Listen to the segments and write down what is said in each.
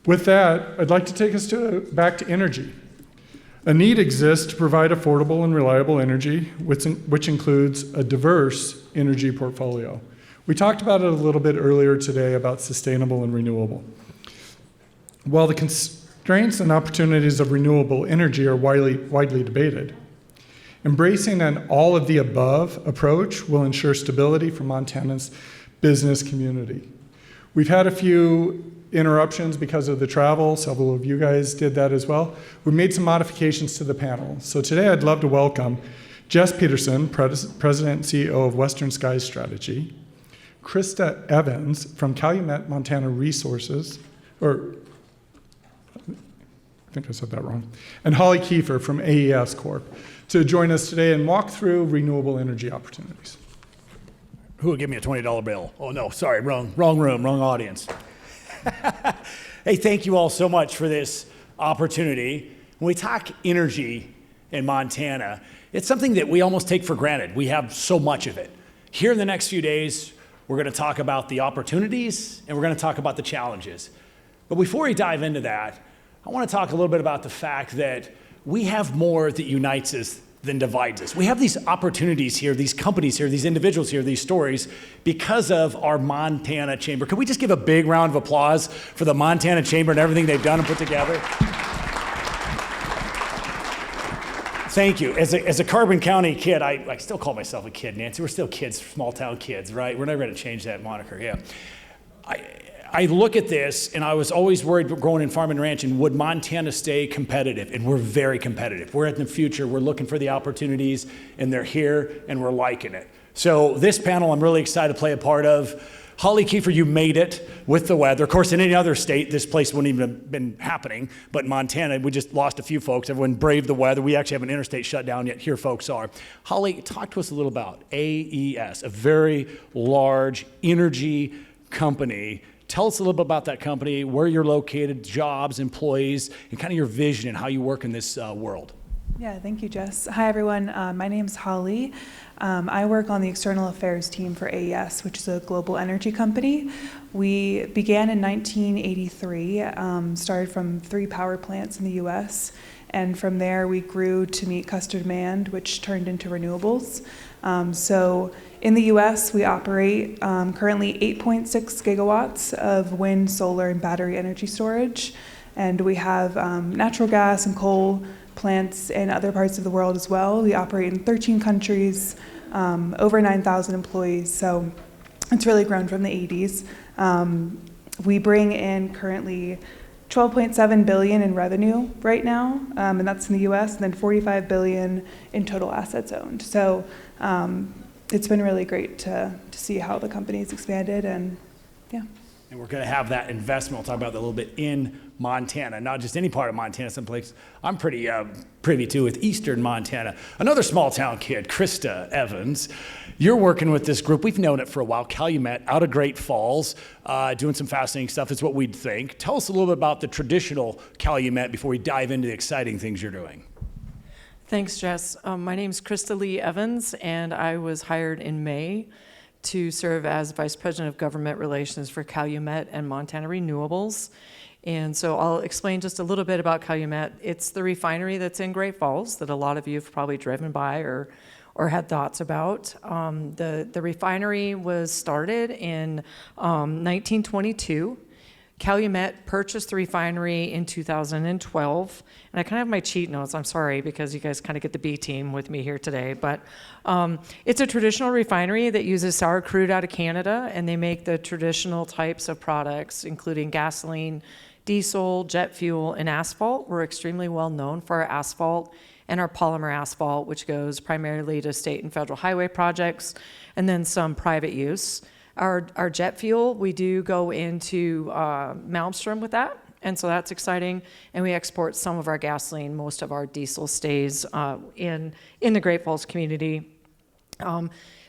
With that, I'd like to take us back to energy. A need exists to provide affordable and reliable energy, which includes a diverse energy portfolio. We talked about it a little bit earlier today about sustainable and renewable. While the constraints and opportunities of renewable energy are widely debated, embracing an all-of-the-above approach will ensure stability for Montana's business community. We've had a few interruptions because of the travel. Several of you guys did that as well. We made some modifications to the panel. So today I'd love to welcome Jess Peterson, President and CEO of Western Skies Strategy, Krista Evans from Calumet Montana Resources, I think I said that wrong, and Holly Kiefer from AES Corp. to join us today and walk through renewable energy opportunities. Who would give me a $20 bill? Oh no, sorry, wrong room, wrong audience. Hey, thank you all so much for this opportunity. When we talk energy in Montana, it's something that we almost take for granted. We have so much of it. Here in the next few days, we're going to talk about the opportunities and we're going to talk about the challenges. But before we dive into that, I want to talk a little bit about the fact that we have more that unites us than divides us. We have these opportunities here, these companies here, these individuals here, these stories, because of our Montana Chamber. Can we just give a big round of applause for the Montana Chamber and everything they've done and put together? Thank you. As a Carbon County kid, I still call myself a kid, Nancy. We're still kids, small town kids, right? We're never going to change that moniker, yeah. I look at this, and I was always worried growing in farm and ranch, and would Montana stay competitive? And we're very competitive. We're in the future. We're looking for the opportunities, and they're here, and we're liking it. So this panel I'm really excited to play a part of. Holly Kiefer, you made it with the weather. Of course, in any other state, this place wouldn't even have been happening. But in Montana, we just lost a few folks. Everyone braved the weather. We actually have an interstate shutdown, yet here folks are. Holly, talk to us a little about AES, a very large energy company. Tell us a little bit about that company, where you're located, jobs, employees, and kind of your vision and how you work in this world. Yeah, thank you, Jess. Hi, everyone. My name's Holly. I work on the external affairs team for AES, which is a global energy company. We began in 1983, started from 3 power plants in the US, and from there we grew to meet customer demand, which turned into renewables. So in the US, we operate currently 8.6 gigawatts of wind, solar, and battery energy storage. And we have natural gas and coal plants in other parts of the world as well. We operate in 13 countries, over 9,000 employees. So it's really grown from the 80s. We bring in currently $12.7 billion in revenue right now, and that's in the US, and then $45 billion in total assets owned. So it's been really great to see how the company's expanded, and yeah. And we're going to have that investment. We'll talk about that a little bit in Montana, not just any part of Montana, someplace I'm pretty privy to with eastern Montana. Another small town kid, Krista Evans. You're working with this group. We've known it for a while, Calumet, out of Great Falls, doing some fascinating stuff is what we'd think. Tell us a little bit about the traditional Calumet before we dive into the exciting things you're doing. Thanks, Jess. My name's Krista Lee Evans, and I was hired in May to serve as Vice President of Government Relations for Calumet and Montana Renewables. And so I'll explain just a little bit about Calumet. It's the refinery that's in Great Falls that a lot of you have probably driven by or had thoughts about. The refinery was started in 1922. Calumet purchased the refinery in 2012. And I kind of have my cheat notes, I'm sorry, because you guys kind of get the B team with me here today. But it's a traditional refinery that uses sour crude out of Canada, and they make the traditional types of products, including gasoline, diesel, jet fuel, and asphalt. We're extremely well known for our asphalt and our polymer asphalt, which goes primarily to state and federal highway projects, and then some private use. Our jet fuel, we do go into Malmstrom with that, and so that's exciting. And we export some of our gasoline. Most of our diesel stays in the Great Falls community.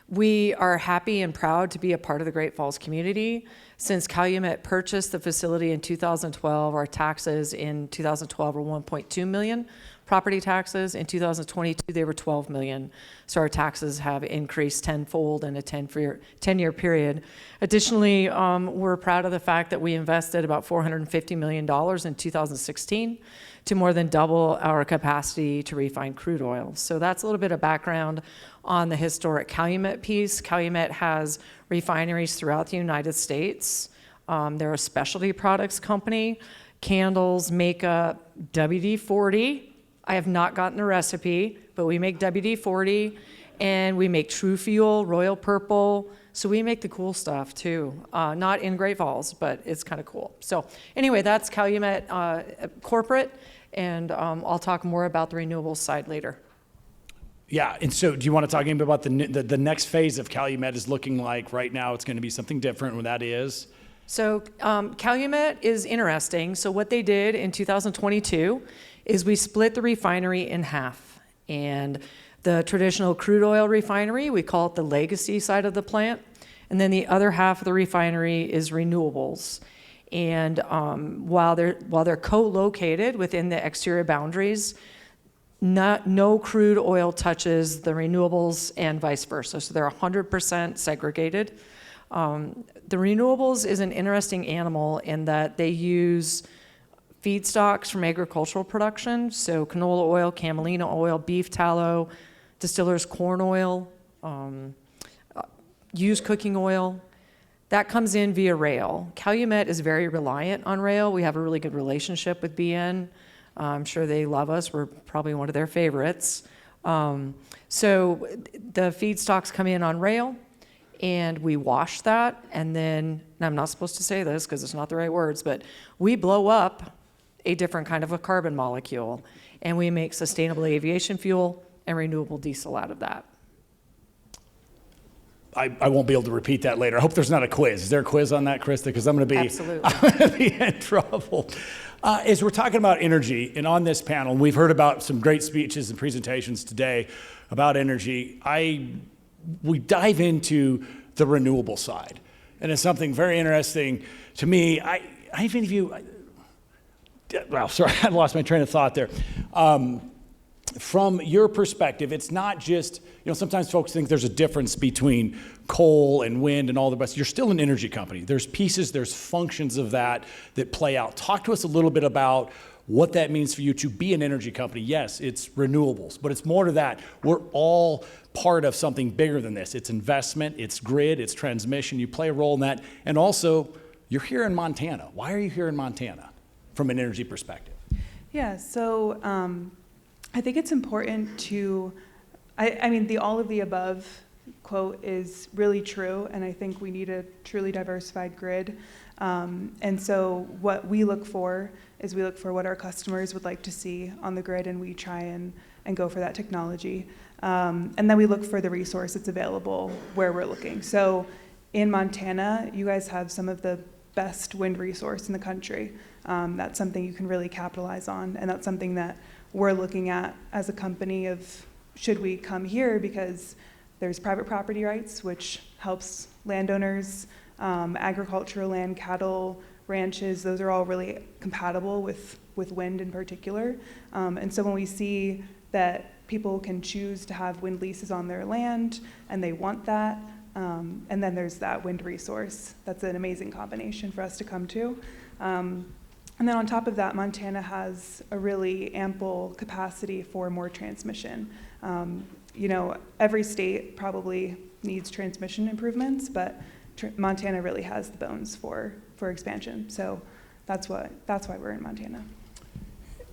We are happy and proud to be a part of the Great Falls community. Since Calumet purchased the facility in 2012, our taxes in 2012 were $1.2 million. property taxes. In 2022, they were 12 million. So our taxes have increased tenfold in a 10-year period. Additionally, we're proud of the fact that we invested about $450 million in 2016 to more than double our capacity to refine crude oil. So that's a little bit of background on the historic Calumet piece. Calumet has refineries throughout the United States. They're a specialty products company, candles, makeup, WD-40. I have not gotten the recipe, but we make WD-40, and we make True Fuel, Royal Purple. So we make the cool stuff too. Not in Great Falls, but it's kind of cool. So anyway, that's Calumet corporate, and I'll talk more about the renewables side later. Yeah, and so do you want to talk a bit about the next phase of Calumet is looking like right now? It's going to be something different, and that is? So Calumet is interesting. So what they did in 2022 is we split the refinery in half. And the traditional crude oil refinery, we call it the legacy side of the plant. And then the other half of the refinery is renewables. And while they're co-located within the exterior boundaries, no crude oil touches the renewables and vice versa. So they're 100% segregated. The renewables is an interesting animal in that they use feedstocks from agricultural production, so canola oil, camelina oil, beef tallow, distillers corn oil, used cooking oil. That comes in via rail. Calumet is very reliant on rail. We have a really good relationship with BN. I'm sure they love us. We're probably one of their favorites. So the feedstocks come in on rail, and we wash that, and then, and I'm not supposed to say this because it's not the right words, but we blow up a different kind of a carbon molecule, and we make sustainable aviation fuel and renewable diesel out of that. I won't be able to repeat that later. I hope there's not a quiz. Is there a quiz on that, Krista? Because I'm going to be in trouble. As we're talking about energy, and on this panel, we've heard about some great speeches and presentations today about energy. We dive into the renewable side, and it's something very interesting to me. Sorry, I lost my train of thought there. From your perspective, it's not just, sometimes folks think there's a difference between coal and wind and all the rest. You're still an energy company. There's pieces, there's functions of that play out. Talk to us a little bit about what that means for you to be an energy company. Yes, it's renewables, but it's more to that. We're all part of something bigger than this. It's investment, it's grid, it's transmission. You play a role in that. And also, you're here in Montana. Why are you here in Montana from an energy perspective? Yeah, so I think it's important to, I mean, the all of the above quote is really true, and I think we need a truly diversified grid. And so what we look for is we look for what our customers would like to see on the grid, and we try and go for that technology. And then we look for the resource that's available where we're looking. So in Montana, you guys have some of the best wind resource in the country. That's something you can really capitalize on, and that's something that we're looking at as a company of should we come here, because there's private property rights, which helps landowners, agricultural land, cattle, ranches, those are all really compatible with wind in particular. And so when we see that people can choose to have wind leases on their land and they want that, and then there's that wind resource, that's an amazing combination for us to come to. And then on top of that, Montana has a really ample capacity for more transmission. Every state probably needs transmission improvements, but Montana really has the bones for expansion. So that's why we're in Montana.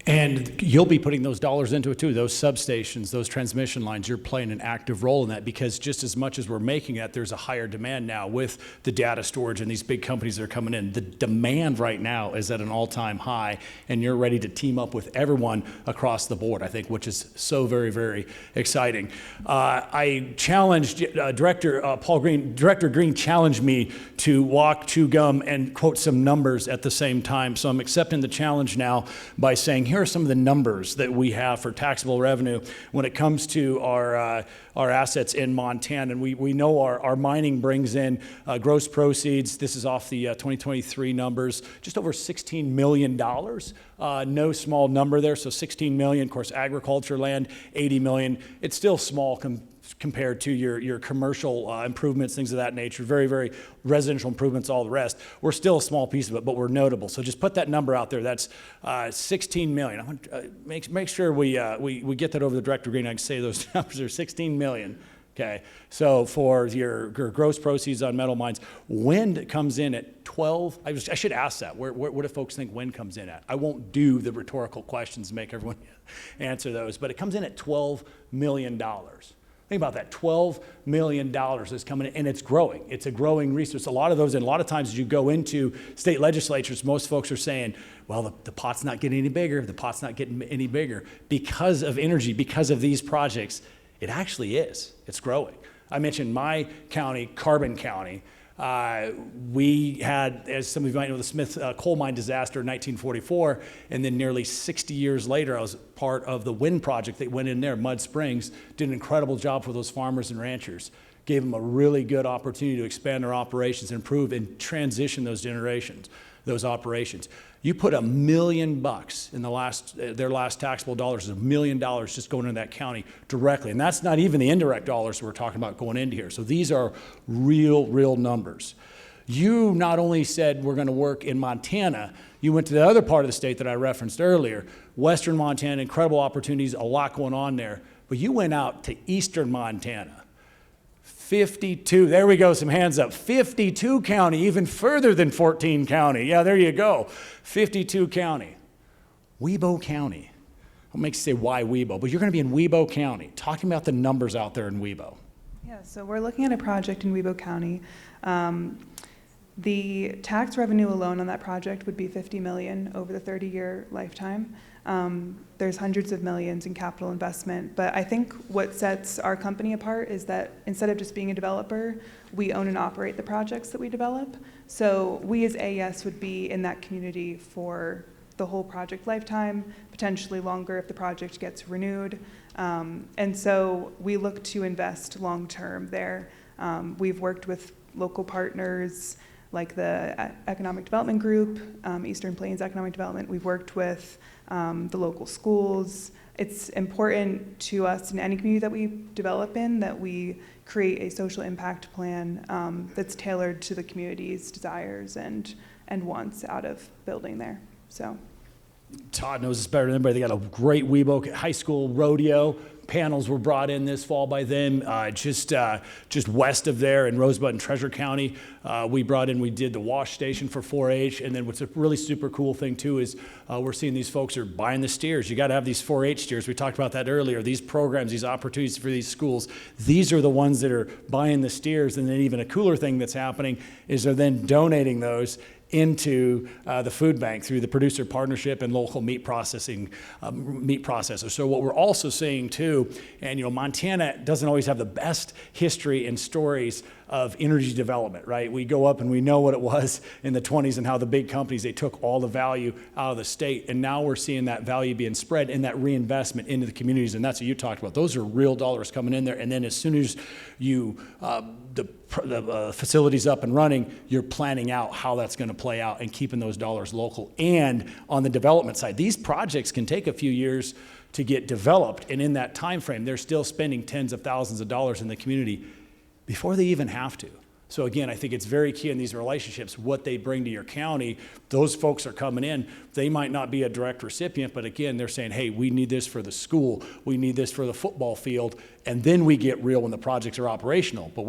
And you'll be putting those dollars into it too, those substations, those transmission lines. You're playing an active role in that, because just as much as we're making that, there's a higher demand now with the data storage and these big companies that are coming in. The demand right now is at an all-time high, and you're ready to team up with everyone across the board, I think, which is so very, very exciting. I challenged Director Green challenged me to walk, chew gum, and quote some numbers at the same time. So I'm accepting the challenge now by saying, here are some of the numbers that we have for taxable revenue when it comes to our assets in Montana. And we know our mining brings in gross proceeds. This is off the 2023 numbers, just over $16 million. No small number there, so 16 million. Of course, agriculture land, 80 million. It's still small compared to your commercial improvements, things of that nature, very, very residential improvements, all the rest. We're still a small piece of it, but we're notable. So just put that number out there. That's 16 million. I want make sure we get that over the Director Green. I can say those numbers are 16 million. Okay, so for your gross proceeds on metal mines, wind comes in at 12. I should ask that. What do folks think wind comes in at? I won't do the rhetorical questions to make everyone answer those, but it comes in at $12 million. Think about that, $12 million is coming in, and it's growing. It's a growing resource. A lot of those, and a lot of times as you go into state legislatures, most folks are saying, well, the pot's not getting any bigger, the pot's not getting any bigger. Because of energy, because of these projects, it actually is. It's growing. I mentioned my county, Carbon County. We had, as some of you might know, the Smith coal mine disaster in 1944, and then nearly 60 years later, I was part of the wind project that went in there, Mud Springs, did an incredible job for those farmers and ranchers, gave them a really good opportunity to expand their operations, improve, and transition those operations. You put $1 million in their last taxable dollars, $1 million just going into that county directly. And that's not even the indirect dollars we're talking about going into here. So these are real numbers. You not only said we're going to work in Montana, you went to the other part of the state that I referenced earlier, Western Montana, incredible opportunities, a lot going on there. But you went out to Eastern Montana. 52, there we go, some hands up. 52 county, even further than 14 county. Yeah, there you go. 52 county. Webo County. What makes you say why Webo? But you're going to be in Webo County. Talking about the numbers out there in Webo. Yeah, so we're looking at a project in Webo County. The tax revenue alone on that project would be $50 million over the 30-year lifetime. There's hundreds of millions in capital investment, but I think what sets our company apart is that instead of just being a developer, we own and operate the projects that we develop. So we as AES would be in that community for the whole project lifetime, potentially longer if the project gets renewed. And so we look to invest long-term there. We've worked with local partners like the Economic Development Group, Eastern Plains Economic Development. We've worked with the local schools. It's important to us in any community that we develop in that we create a social impact plan that's tailored to the community's desires and wants out of building there. So, Todd knows this better than anybody. They got a great Webo High School rodeo. Panels were brought in this fall by them. Just west of there in Rosebud and Treasure County, we did the wash station for 4-H. And then what's a really super cool thing too is we're seeing these folks are buying the steers. You got to have these 4-H steers. We talked about that earlier. These programs, these opportunities for these schools, these are the ones that are buying the steers. And then even a cooler thing that's happening is they're then donating those into the food bank through the producer partnership and local meat processors. So what we're also seeing too, and Montana doesn't always have the best history and stories of energy development, right? We go up and we know what it was in the 20s and how the big companies, they took all the value out of the state. And now we're seeing that value being spread and that reinvestment into the communities. And that's what you talked about. Those are real dollars coming in there. And then as soon as you, the facility's up and running, you're planning out how that's going to play out and keeping those dollars local. And on the development side, these projects can take a few years to get developed. And in that time frame, they're still spending tens of thousands of dollars in the community before they even have to. So again, I think it's very key in these relationships, what they bring to your county. Those folks are coming in. They might not be a direct recipient, but again, they're saying, hey, we need this for the school. We need this for the football field. And then we get real when the projects are operational. But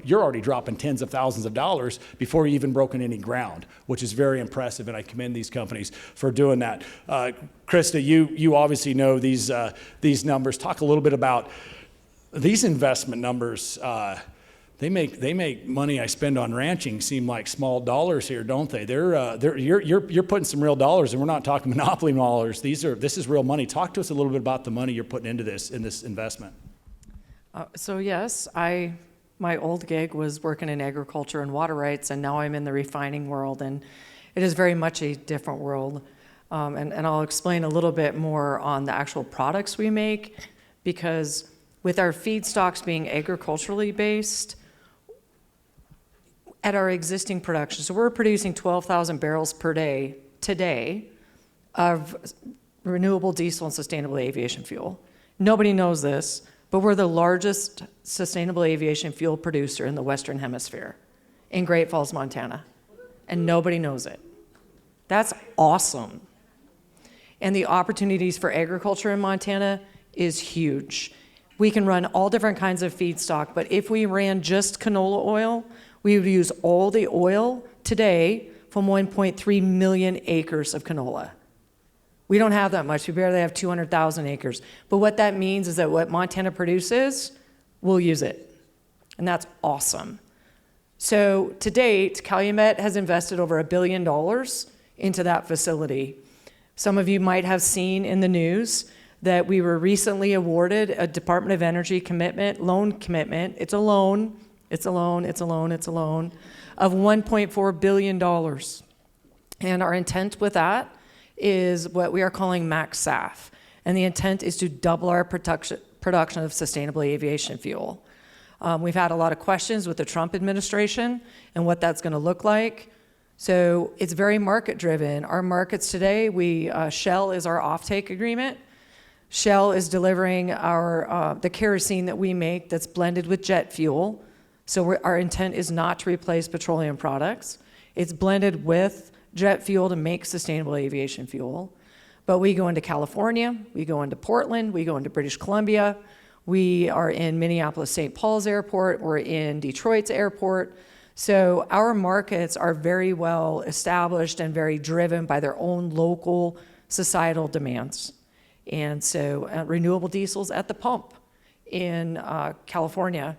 you're already dropping tens of thousands of dollars before you even broken any ground, which is very impressive. And I commend these companies for doing that. Krista, you obviously know these numbers. Talk a little bit about these investment numbers. They make money I spend on ranching seem like small dollars here, don't they? You're putting some real dollars, and we're not talking monopoly dollars. This is real money. Talk to us a little bit about the money you're putting into this investment. So yes, my old gig was working in agriculture and water rights, and now I'm in the refining world, and it is very much a different world. And I'll explain a little bit more on the actual products we make, because with our feedstocks being agriculturally based, at our existing production, so we're producing 12,000 barrels per day today of renewable diesel and sustainable aviation fuel. Nobody knows this, but we're the largest sustainable aviation fuel producer in the Western Hemisphere, in Great Falls, Montana, and nobody knows it. That's awesome. And the opportunities for agriculture in Montana is huge. We can run all different kinds of feedstock, but if we ran just canola oil, we would use all the oil today from 1.3 million acres of canola. We don't have that much. We barely have 200,000 acres. But what that means is that what Montana produces, we'll use it. And that's awesome. So to date, Calumet has invested over $1 billion into that facility. Some of you might have seen in the news that we were recently awarded a Department of Energy loan commitment. It's a loan of $1.4 billion. And our intent with that is what we are calling max SAF. And the intent is to double our production of sustainable aviation fuel. We've had a lot of questions with the Trump administration and what that's going to look like. So it's very market driven. Our markets today, Shell is our offtake agreement. Shell is delivering the kerosene that we make that's blended with jet fuel. So our intent is not to replace petroleum products. It's blended with jet fuel to make sustainable aviation fuel. But we go into California, we go into Portland, we go into British Columbia, we are in Minneapolis-St. Paul's airport, we're in Detroit's airport. So our markets are very well established and very driven by their own local societal demands. And so renewable diesel's at the pump in California.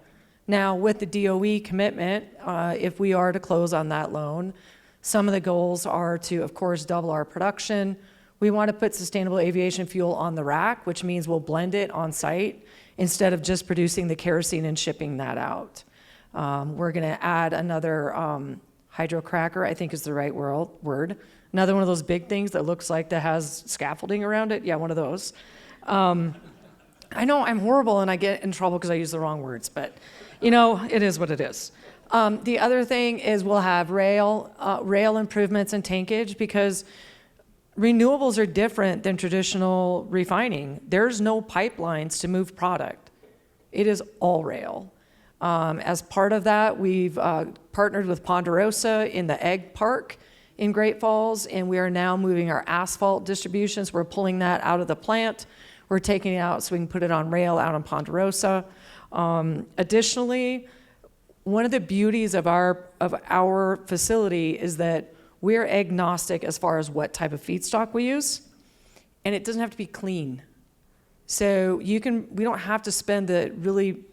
Now, with the DOE commitment, if we are to close on that loan, some of the goals are to, of course, double our production. We want to put sustainable aviation fuel on the rack, which means we'll blend it on site instead of just producing the kerosene and shipping that out. We're going to add another hydrocracker, I think is the right word. Another one of those big things that looks like that has scaffolding around it. Yeah, one of those. I know I'm horrible and I get in trouble because I use the wrong words, but it is what it is. The other thing is we'll have rail improvements and tankage, because renewables are different than traditional refining. There's no pipelines to move product. It is all rail. As part of that, we've partnered with Ponderosa in the Egg Park in Great Falls, and we are now moving our asphalt distributions. We're pulling that out of the plant. We're taking it out so we can put it on rail out in Ponderosa. Additionally, one of the beauties of our facility is that we're agnostic as far as what type of feedstock we use, and it doesn't have to be clean. So we don't have to spend the really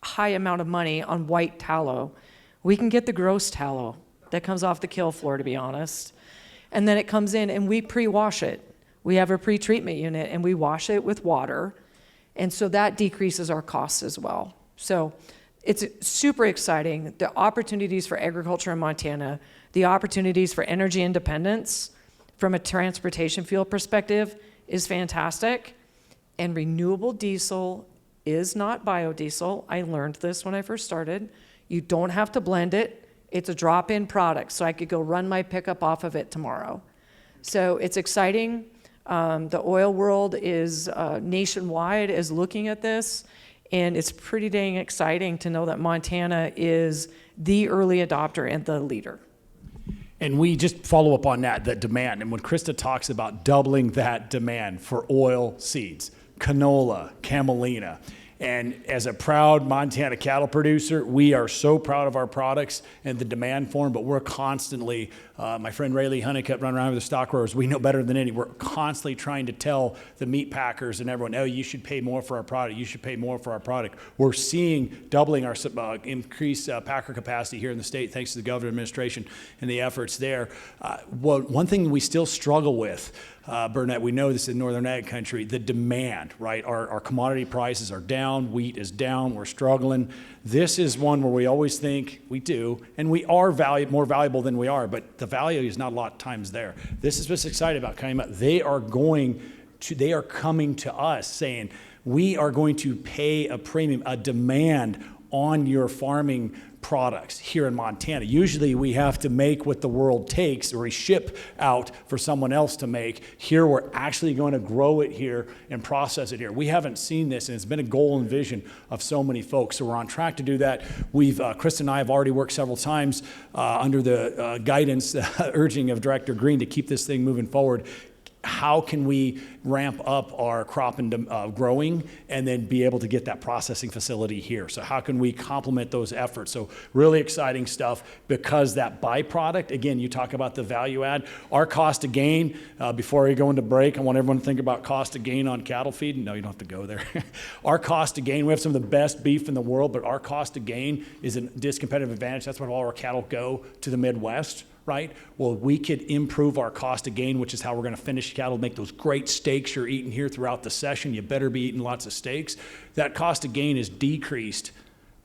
high amount of money on white tallow. We can get the gross tallow that comes off the kill floor, to be honest. And then it comes in and we pre-wash it. We have a pre-treatment unit and we wash it with water. And so that decreases our costs as well. So it's super exciting. The opportunities for agriculture in Montana, the opportunities for energy independence from a transportation fuel perspective is fantastic. And renewable diesel is not biodiesel. I learned this when I first started. You don't have to blend it. It's a drop-in product, so I could go run my pickup off of it tomorrow. So it's exciting. The oil world is nationwide is looking at this, and it's pretty dang exciting to know that Montana is the early adopter and the leader. And we just follow up on that demand. And when Krista talks about doubling that demand for oil seeds, canola, camelina, and as a proud Montana cattle producer, we are so proud of our products and the demand for them, but we're constantly, my friend Rayleigh Honeycutt running around with the stock growers, we know better than any. We're constantly trying to tell the meat packers and everyone, oh, you should pay more for our product. You should pay more for our product. We're seeing doubling our increased packer capacity here in the state, thanks to the government administration and the efforts there. One thing we still struggle with, Burnett, we know this in Northern Ag country, the demand, right? Our commodity prices are down, wheat is down, we're struggling. This is one where we always think we do, and we are more valuable than we are, but the value is not a lot of times there. This is what's exciting about Calumet. They are coming to us saying, we are going to pay a premium, a demand on your farming products here in Montana. Usually we have to make what the world takes, or we ship out for someone else to make. Here we're actually going to grow it here and process it here. We haven't seen this, and it's been a goal and vision of so many folks. So we're on track to do that. Krista and I have already worked several times under the guidance, urging of Director Green to keep this thing moving forward. How can we ramp up our crop and growing and then be able to get that processing facility here? So how can we complement those efforts? So really exciting stuff, because that byproduct, again, you talk about the value add, our cost of gain, before we go into break, I want everyone to think about cost of gain on cattle feed. No, you don't have to go there. Our cost of gain, we have some of the best beef in the world, but our cost of gain is a discompetitive advantage. That's why all our cattle go to the Midwest. Right? Well, we could improve our cost of gain, which is how we're going to finish cattle, make those great steaks you're eating here throughout the session. You better be eating lots of steaks. That cost of gain is decreased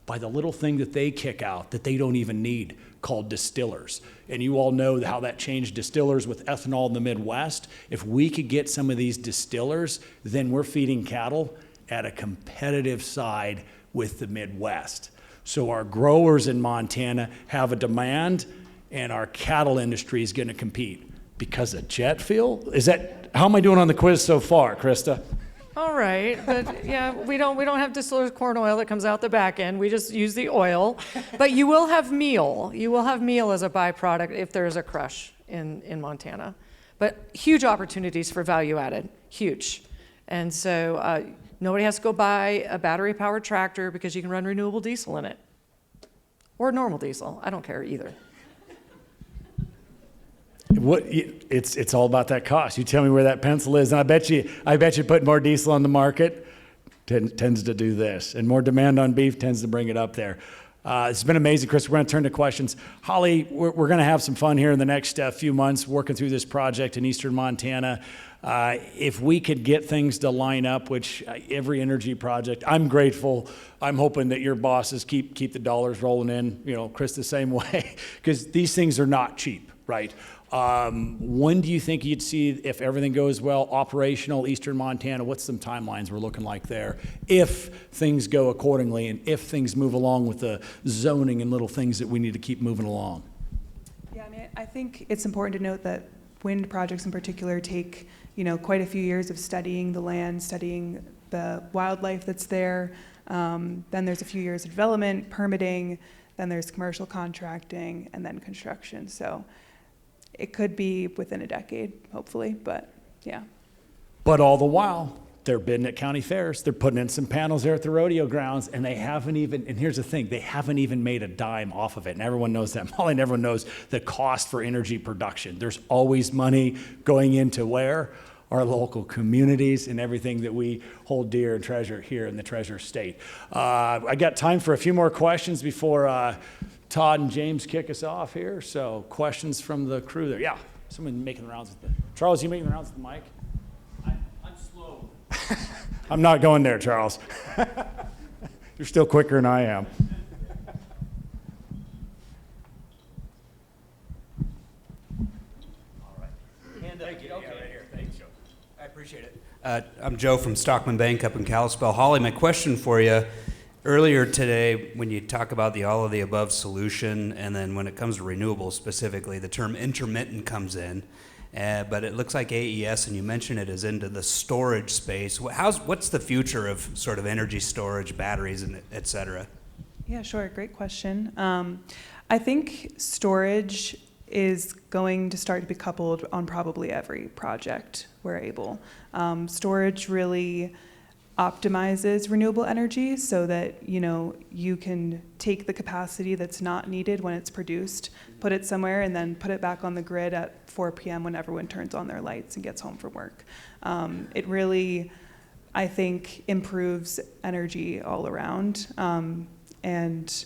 by the little thing that they kick out that they don't even need, called distillers. And you all know how that changed distillers with ethanol in the Midwest. If we could get some of these distillers, then we're feeding cattle at a competitive side with the Midwest. So our growers in Montana have a demand, and our cattle industry is going to compete because of jet fuel. How am I doing on the quiz so far, Krista? All right, but yeah, we don't have distillers corn oil that comes out the back end. We just use the oil. But you will have meal. You will have meal as a byproduct if there is a crush in Montana. But huge opportunities for value added, huge. And so nobody has to go buy a battery-powered tractor because you can run renewable diesel in it. Or normal diesel. I don't care either. It's all about that cost. You tell me where that pencil is, and I bet you put more diesel on the market tends to do this, and more demand on beef tends to bring it up there. It's been amazing, Chris. We're going to turn to questions. Holly, we're going to have some fun here in the next few months working through this project in eastern Montana. If we could get things to line up, which every energy project, I'm grateful. I'm hoping that your bosses keep the dollars rolling in, Chris, the same way, because these things are not cheap, right? When do you think you'd see, if everything goes well, operational eastern Montana? What's some timelines we're looking like there if things go accordingly and if things move along with the zoning and little things that we need to keep moving along? Yeah, I mean, I think it's important to note that wind projects in particular take, quite a few years of studying the land, studying the wildlife that's there. Then there's a few years of development, permitting, then there's commercial contracting, and then construction. So it could be within a decade, hopefully, but yeah. But all the while, they're bidding at county fairs. They're putting in some panels there at the rodeo grounds, and they haven't even, and here's the thing, they haven't even made a dime off of it. And everyone knows that. Molly, and everyone knows the cost for energy production. There's always money going into where? Our local communities and everything that we hold dear and treasure here in the Treasure State. I got time for a few more questions before Todd and James kick us off here. So questions from the crew there. Yeah, someone making the rounds with Charles, you making the rounds with the mic? I'm slow. I'm not going there, Charles. You're still quicker than I am. All right. Thank you. Okay. Right here. Thanks, Joe. I appreciate it. I'm Joe from Stockman Bank up in Kalispell. Holly, my question for you. Earlier today, when you talk about the all of the above solution, and then when it comes to renewables specifically, the term intermittent comes in, but it looks like AES, and you mentioned it, is into the storage space. What's the future of sort of energy storage, batteries, and et cetera? Yeah, sure. Great question. I think storage is going to start to be coupled on probably every project we're able. Storage really optimizes renewable energy so that you can take the capacity that's not needed when it's produced, put it somewhere, and then put it back on the grid at 4 p.m. when everyone turns on their lights and gets home from work. It really, I think, improves energy all around, and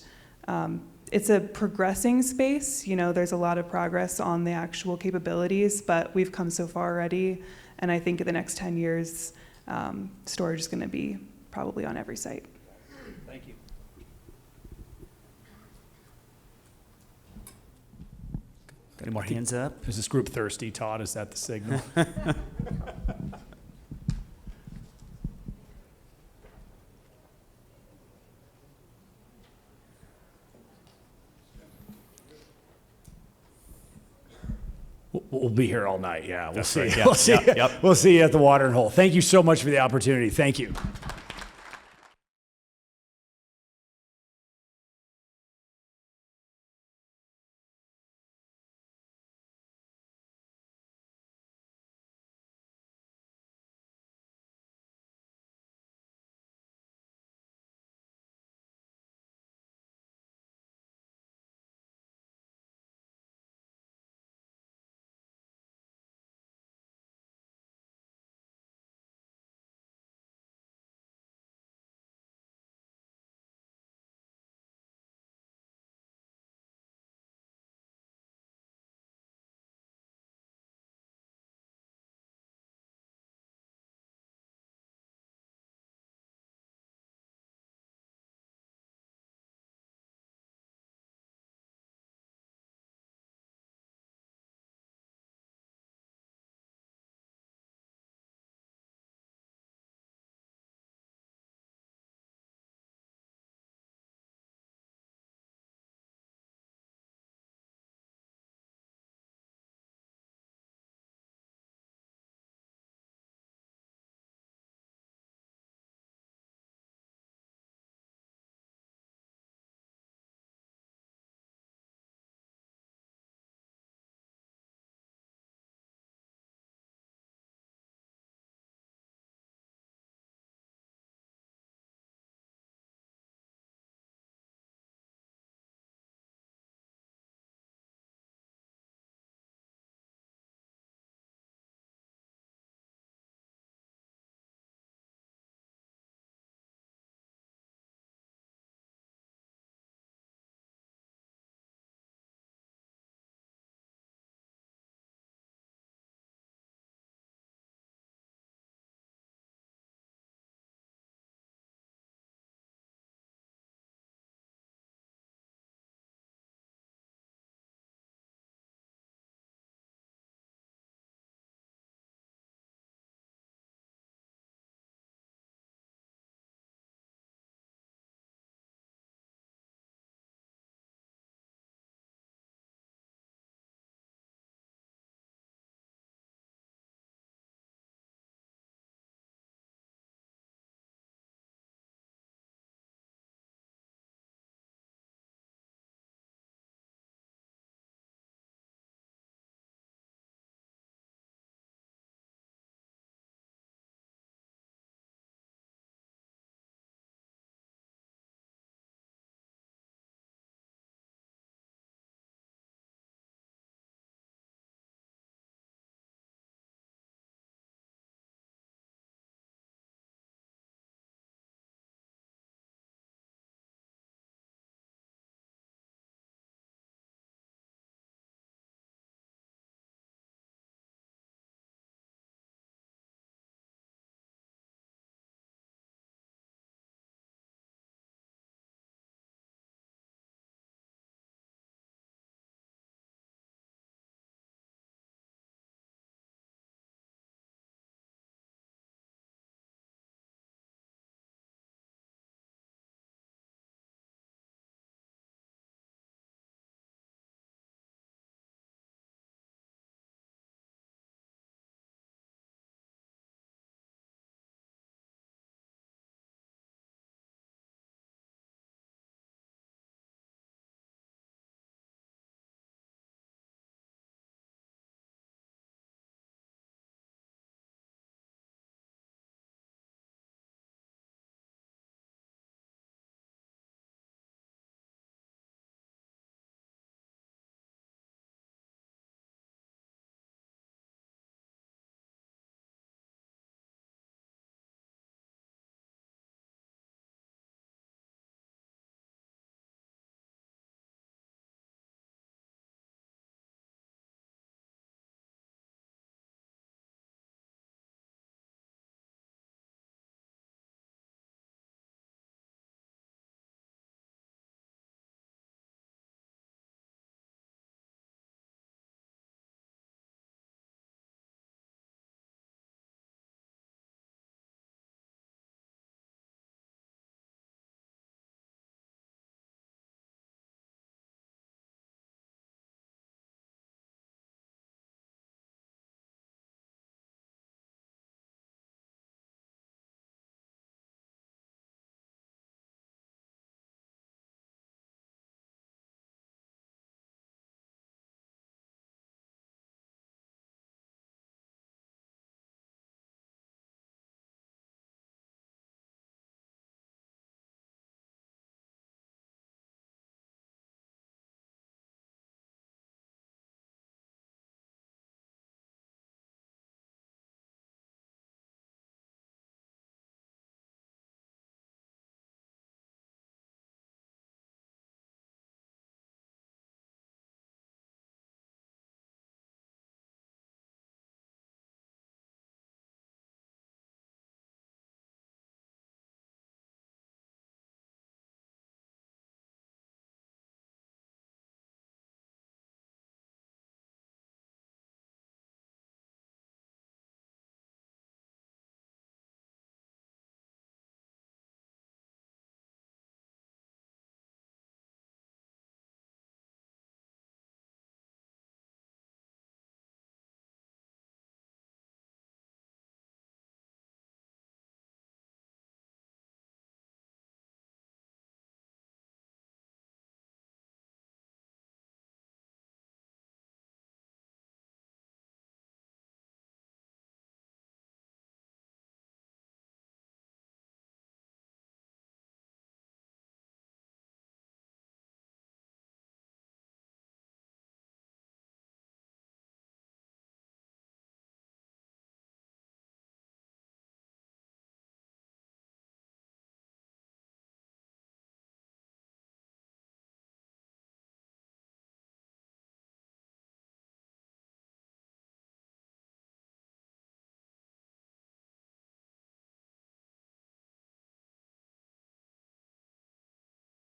it's a progressing space. You know, there's a lot of progress on the actual capabilities, but we've come so far already. And I think in the next 10 years, storage is going to be probably on every site. Thank you. Got any more hands up? Is this group thirsty, Todd? Is that the signal? We'll be here all night. Yeah, we'll see. right. Yeah, We'll see. yep. We'll see you at the watering hole. Thank you so much for the opportunity. Thank you.